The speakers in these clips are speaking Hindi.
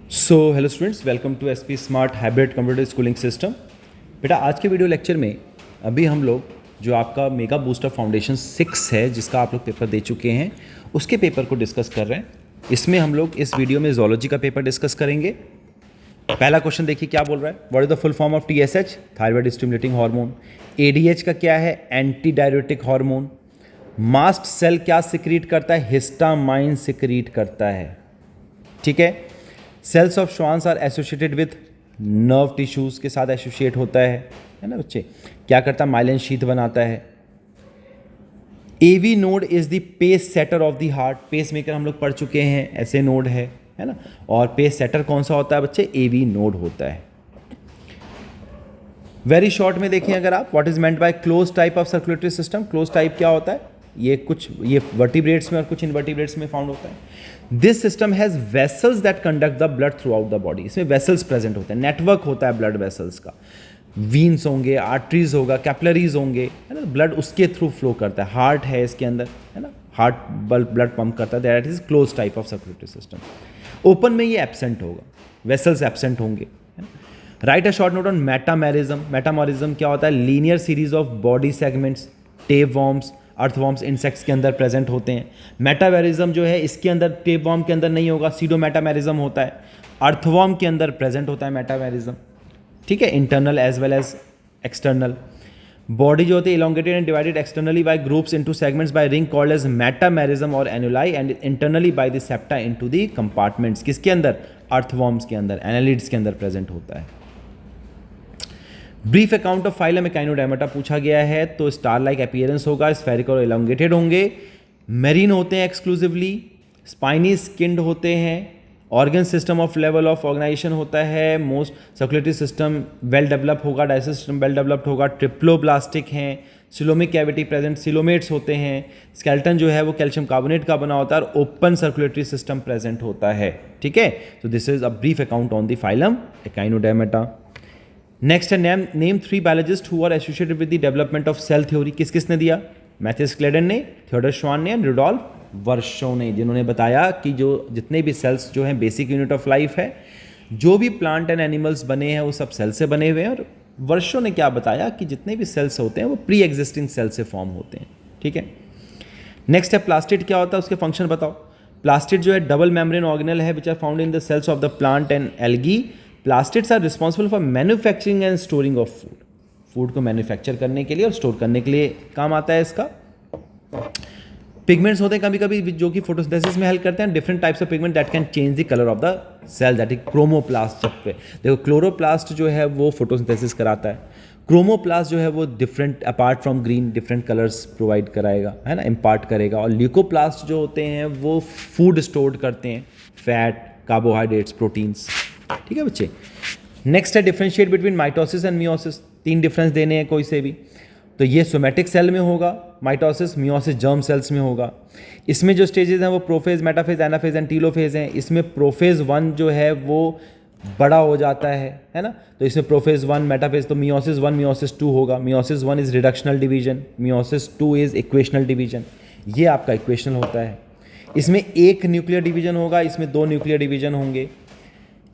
So hello students, welcome to SP smart hybrid computer schooling system. बेटा आज के वीडियो लेक्चर में अभी हम लोग जो आपका मेगा बूस्टर फाउंडेशन 6 है, जिसका आप लोग पेपर दे चुके हैं, उसके पेपर को डिस्कस कर रहे हैं। इसमें हम लोग इस वीडियो में जोलॉजी का पेपर डिस्कस करेंगे। पहला क्वेश्चन देखिए क्या बोल रहा है। What is the full form of TSH? Thyroid stimulating hormone. ADH का क्या है? Anti diuretic hormone. Mast cell क्या सिक्रीट करता है? हिस्टामाइन सिक्रीट करता है। ठीक है। Cells of Schwann's are associated with nerve tissues के साथ एसोसिएट होता है ना बच्चे। क्या करता है? माइलिन शीथ बनाता है। AV node is the pacesetter of the heart. Pacemaker हम लोग पढ़ चुके हैं, ऐसे नोड है ना। और पेस सेटर कौन सा होता है बच्चे? AV नोड होता है। वेरी शॉर्ट में देखिए अगर आप, what is meant by close type of circulatory system. Close type क्या होता है? ये वर्टिब्रेट्स में और कुछ इनवर्टिब्रेट्स में फाउंड होता है। This system has vessels that conduct the blood through out the body. इसमें वेसल्स प्रेजेंट होते हैं, नेटवर्क होता है ब्लड वेसल्स का। वीन्स होंगे, आर्टरीज होगा, कैपिलरीज होंगे, है ना। ब्लड उसके थ्रू फ्लो करता है। हार्ट है इसके अंदर, है ना। हार्ट ब्लड पंप करता है। That is close type of circulatory system. Open में ये एब्सेंट होगा, वेसल्स एब्सेंट होंगे। Write a short note on metamerism. Metamerism क्या होता है? Linear series of body segments. Tapeworms, earthworms insects के अंदर प्रेजेंट होते हैं। मेटामेरिज्म जो है इसके अंदर टेपवॉर्म के अंदर नहीं होगा, सीडोमेटामेरिज्म होता है। अर्थवॉर्म के अंदर प्रेजेंट होता है मेटामेरिज्म। ठीक है, internal as well as external. Body जो होती है elongated and divided externally by groups into segments by ring called as metamerism और annuli, and internally by the septa into the compartments. किसके अंदर? अर्थवॉर्म्स के अंदर, एनालिड्स के अंदर प्रेजेंट होता है। Brief account of phylum echinodermata पूछा गया है, तो स्टार लाइक अपीयरेंस होगा, स्फेरिकल और एलोंगेटेड होंगे, मेरीन होते हैं एक्सक्लूसिवली, स्पाइनी स्किन्ड होते हैं, organ system of level of organisation होता है, most circulatory system well develop होगा, डाइजेस्टिव सिस्टम वेल डेवलप्ड होगा, ट्रिप्लोब्लास्टिक हैं, सिलोमिक कैविटी प्रेजेंट, सिलोमेट्स होते हैं, स्केलेटन जो है वो कैल्शियम कार्बोनेट का बना होता है, और ओपन सर्कुलेटरी सिस्टम प्रेजेंट होता है। ठीक है, तो this is a brief account on the phylum echinodermata. Next है name 3 biologist who are associated with the development of cell theory. किसने दिया? मैथ्यूस क्लेडन ने, थियोडर श्वान ने, रुडोल्फ वर्शो ने, जिन्होंने बताया कि जो जितने भी सेल्स जो हैं बेसिक यूनिट ऑफ लाइफ है, जो भी प्लांट एंड एनिमल्स बने हैं वो सब सेल से बने हुए हैं। और वर्शो ने क्या बताया कि जितने भी सेल्स होते हैं वो प्री एग्जिस्टिंग सेल से फॉर्म होते हैं। ठीक है। नेक्स्ट है प्लास्टिड क्या होता है, उसके फंक्शन बताओ। प्लास्टिड जो है डबल मेम्ब्रेन ऑर्गेनल है which are found in the cells of the plant and algae. Plastids are responsible for manufacturing and storing of food. Food को मैन्युफैक्चर करने के लिए और स्टोर करने के लिए काम आता है इसका। पिगमेंट्स होते हैं कभी कभी जो कि फोटोसिंथेसिस में हेल्प करते हैं। Different types of pigment that can change the colour of the cell, that is chromoplast. पे देखो, क्लोरोप्लास्ट जो है वो फोटोसिंथेसिस कराता है। क्रोमोप्लास्ट जो है वो different, apart from green, different colours provide कराएगा, है ना, इम्पार्ट करेगा। और ल्यूकोप्लास्ट जो होते हैं वो फूड स्टोर करते हैं, फैट, कार्बोहाइड्रेट्स, प्रोटीन्स। ठीक है बच्चे। नेक्स्ट है differentiate between mitosis and meiosis. 3 difference देने हैं कोई से भी, तो ये सोमेटिक सेल में होगा माइटोसिस, मियोसिस जर्म सेल्स में होगा। इसमें जो स्टेजेस हैं वो prophase, metaphase, anaphase and telophase हैं। इसमें प्रोफेज 1 जो है वो बड़ा हो जाता है ना। तो इसमें प्रोफेज 1, मेटाफेज, तो मियोसिस 1, मियोसिस 2 होगा। Meiosis 1 is reductional division, meiosis 2 is equational division. ये आपका इक्वेशनल होता है। इसमें 1 न्यूक्लियर डिवीजन होगा, इसमें 2 न्यूक्लियर डिवीजन होंगे।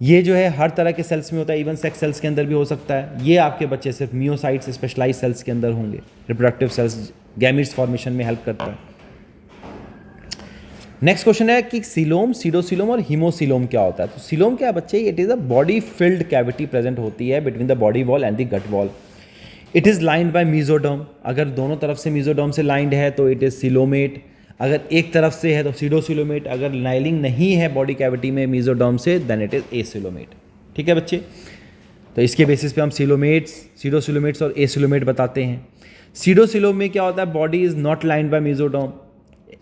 ये जो है हर तरह के सेल्स में होता है, इवन सेक्स सेल्स के अंदर भी हो सकता है। ये आपके बच्चे सिर्फ मियोसाइट्स, स्पेशलाइज सेल्स के अंदर होंगे। रिप्रोडक्टिव सेल्स गैमीट्स फॉर्मेशन में हेल्प करता है। नेक्स्ट क्वेश्चन है कि सीलोम, सीडोसीलोम और हीमोसीलोम क्या होता है। तो सीलोम क्या है बच्चे? It is a body filled cavity present होती है between the body wall and the gut wall. It is lined by mesoderm. अगर दोनों तरफ से मीजोडर्म से लाइंड है तो इट इज सीलोमेट। अगर एक तरफ से है तो सीडोसिलोमेट। अगर लाइनिंग नहीं है बॉडी कैविटी में मीजोडर्म से, देन इट इज एसिलोमेट। ठीक है बच्चे। तो इसके बेसिस पे हम सीलोमेट्स, सीडोसिलोमेट्स और एसिलोमेट बताते हैं। सीडोसिलोम में क्या होता है? Body is not lined by mesoderm,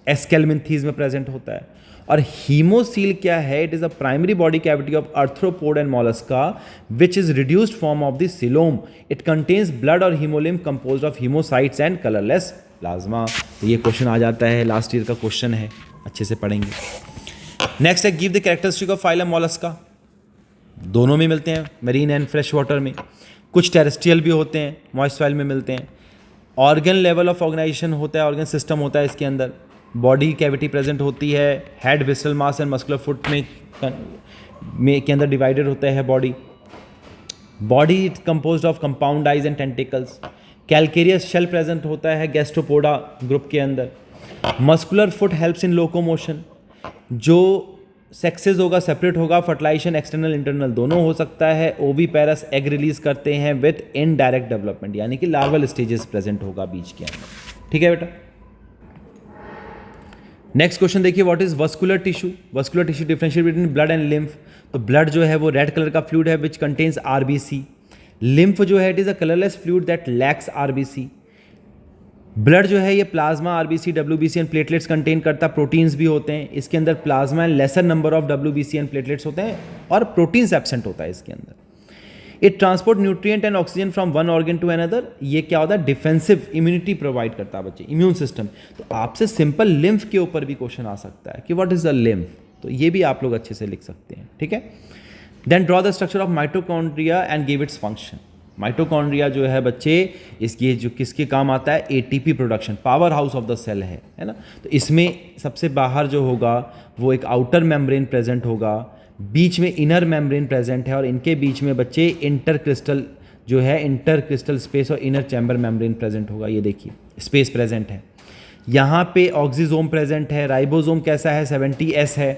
aschelminthes में प्रेजेंट होता है। और हीमोसील क्या है? It is a primary body cavity of arthropod and mollusca which is reduced form of the coelom. It contains blood और haemolymph composed of haemocytes and colourless plasma. तो ये क्वेश्चन आ जाता है, लास्ट ईयर का क्वेश्चन है, अच्छे से पढ़ेंगे। नेक्स्ट है give the characteristic of phylum Mollusca. दोनों में मिलते हैं, मरीन एंड फ्रेश वाटर में। कुछ टेरेस्ट्रियल भी होते हैं, मॉइस्ट सॉइल में मिलते हैं। ऑर्गन लेवल ऑफ ऑर्गेनाइजेशन होता है, ऑर्गन सिस्टम होता है इसके अंदर। बॉडी कैविटी प्रेजेंट होती है, head, visceral mass and muscular foot में के अंदर डिवाइडेड होता है body composed of compound eyes and tentacles, calcareous shell present होता है गैस्ट्रोपोडा ग्रुप के अंदर, muscular foot helps in locomotion, जो सेक्सेस होगा सेपरेट होगा, फर्टिलाइजेशन एक्सटर्नल इंटरनल दोनों हो सकता है, ओवी पैरस एग रिलीज करते हैं विथ इनडायरेक्ट डेवलपमेंट, यानी कि लार्वल स्टेजेस प्रेजेंट होगा बीज के अंदर। ठीक है बेटा। नेक्स्ट क्वेश्चन देखिए, what is vascular tissue? Vascular tissue differentiate between blood and lymph. तो ब्लड जो है वो रेड कलर का फ्लूइड है विच कंटेन्स आरबीसी। लिम्फ जो है it is a colourless fluid that lacks RBC. Blood जो है ये plasma, RBC, WBC and platelets contain करता है, प्रोटीन्स भी होते हैं इसके अंदर, plasma and lesser number of WBC and platelets होते हैं और प्रोटीन्स एब्सेंट होता है इसके अंदर। It transport nutrient and oxygen from one organ to another. ये क्या होता है? डिफेंसिव इम्यूनिटी प्रोवाइड करता है बच्चे, इम्यून सिस्टम। तो आपसे सिंपल लिम्फ के ऊपर भी क्वेश्चन आ सकता है कि व्हाट इज द लिम्फ, तो ये भी आप लोग अच्छे से लिख सकते हैं। ठीक है। Then draw the structure of mitochondria and give its function. Mitochondria जो है बच्चे इसकी जो किसके काम आता है? ATP production, powerhouse of the cell है ना। तो इसमें सबसे बाहर जो होगा वो एक आउटर मेम्ब्रेन प्रेजेंट होगा, बीच में इनर मेम्ब्रेन प्रेजेंट है और इनके बीच में बच्चे इंटरक्रिस्टल जो है, इंटरक्रिस्टल स्पेस और इनर चैम्बर मेम्ब्रेन प्रेजेंट होगा। ये देखिए स्पेस प्रेजेंट है। यहाँ पे ऑक्सीजोम प्रेजेंट है, राइबोसोम कैसा है? 70S है।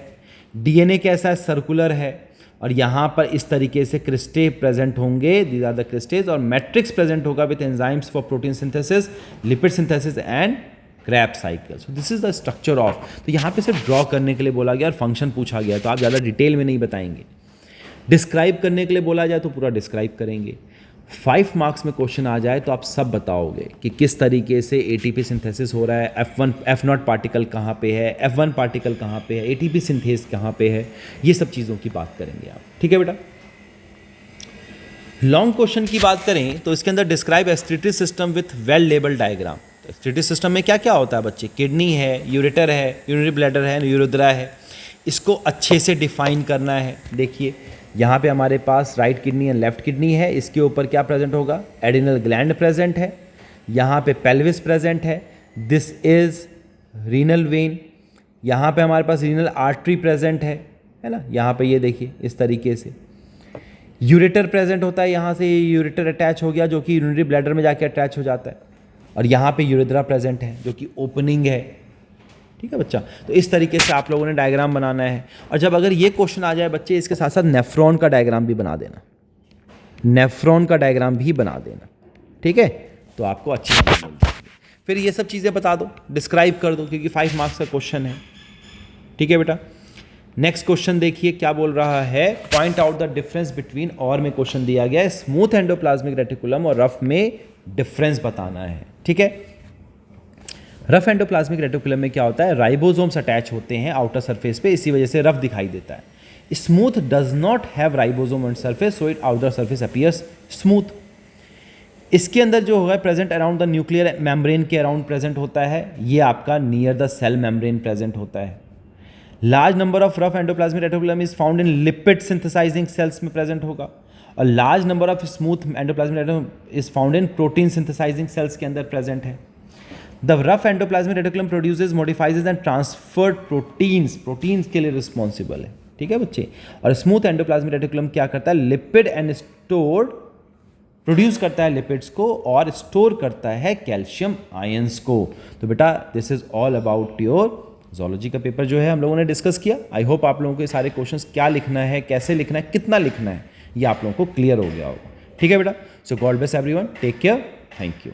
डीएनए कैसा है? सर्कुलर है। और यहाँ पर इस तरीके से क्रिस्टे प्रेजेंट होंगे, दीज आर द क्रिस्टेज, और मैट्रिक्स प्रेजेंट होगा with enzymes for protein synthesis, lipid synthesis and crabs cycle. So this is the structure of. तो यहाँ पे सिर्फ ड्रॉ करने के लिए बोला गया और फंक्शन पूछा गया, तो आप ज़्यादा डिटेल में नहीं बताएंगे। डिस्क्राइब करने के लिए बोला जाए तो पूरा डिस्क्राइब करेंगे। 5 मार्क्स में क्वेश्चन आ जाए तो आप सब बताओगे कि किस तरीके से एटीपी सिंथेसिस हो रहा है, F0 पार्टिकल कहाँ पे है, F1 पार्टिकल कहाँ पे है, एटीपी सिंथेस कहाँ पे है, ये सब चीज़ों की बात करेंगे आप। ठीक है बेटा। लॉन्ग क्वेश्चन की बात करें तो इसके अंदर describe excretory system with well label diagram. Excretory system में क्या क्या होता है बच्चे? किडनी है, यूरेटर है, यूरिनरी ब्लैडर है, यूरेथ्रा है। इसको अच्छे से डिफाइन करना है। देखिए यहाँ पे हमारे पास right kidney and left kidney है, इसके ऊपर क्या प्रेजेंट होगा? एडिनल ग्लैंड प्रेजेंट है, यहाँ पे पेल्विस प्रेजेंट है, दिस इज रीनल वेन, यहाँ पे हमारे पास रीनल आर्टरी प्रेजेंट है ना। यहाँ पे ये देखिए इस तरीके से यूरेटर प्रेजेंट होता है, यहाँ से यूरेटर अटैच हो गया जो कि यूरिनरी ब्लैडर में जाके अटैच हो जाता है, और यहाँ पे यूरेथ्रा प्रेजेंट है जो कि ओपनिंग है। ठीक है बच्चा। तो इस तरीके से आप लोगों ने डायग्राम बनाना है। और जब अगर ये क्वेश्चन आ जाए बच्चे, इसके साथ साथ नेफ्रॉन का डायग्राम भी बना देना, नेफ्रॉन का डायग्राम भी बना देना। ठीक है, तो आपको अच्छी समझ मिल जाएगी। फिर ये सब चीज़ें बता दो, डिस्क्राइब कर दो, क्योंकि 5 मार्क्स का क्वेश्चन है। ठीक है बेटा। नेक्स्ट क्वेश्चन देखिए क्या बोल रहा है, point out the difference between, और में क्वेश्चन दिया गया है स्मूथ एंडोप्लाज्मिक रेटिकुलम और रफ में डिफरेंस बताना है। ठीक है। रफ एंडोप्लाज्मिक रेटिकुलम में क्या होता है? राइबोसोम्स अटैच होते हैं आउटर सरफेस पे, इसी वजह से रफ दिखाई देता है। Smooth does not have ribosome on surface, so it outer surface appears smooth. इसके अंदर जो होगा present around the nuclear membrane के अराउंड प्रेजेंट होता है, ये आपका near the cell membrane present होता है। Large number of rough endoplasmic reticulum is found in lipid synthesising cells में प्रेजेंट होगा, और large number of smooth endoplasmic reticulum is found in protein synthesising cells के अंदर प्रेजेंट है। The rough endoplasmic reticulum produces, modifies and transferred proteins, proteins के लिए रिस्पॉन्सिबल है। ठीक है बच्चे। और स्मूथ एंडोप्लाज्मिक रेटिकुलम क्या करता है? लिपिड एंड स्टोर्ड, प्रोड्यूस करता है लिपिड्स को और स्टोर करता है कैल्शियम आयंस को। तो बेटा this is all about your zoology का पेपर जो है हम लोगों ने डिस्कस किया। आई होप आप लोगों को ये सारे क्वेश्चंस क्या लिखना है, कैसे लिखना है, कितना लिखना है, ये आप लोगों को क्लियर हो गया होगा। ठीक है बेटा। So God bless everyone, take care, thank you.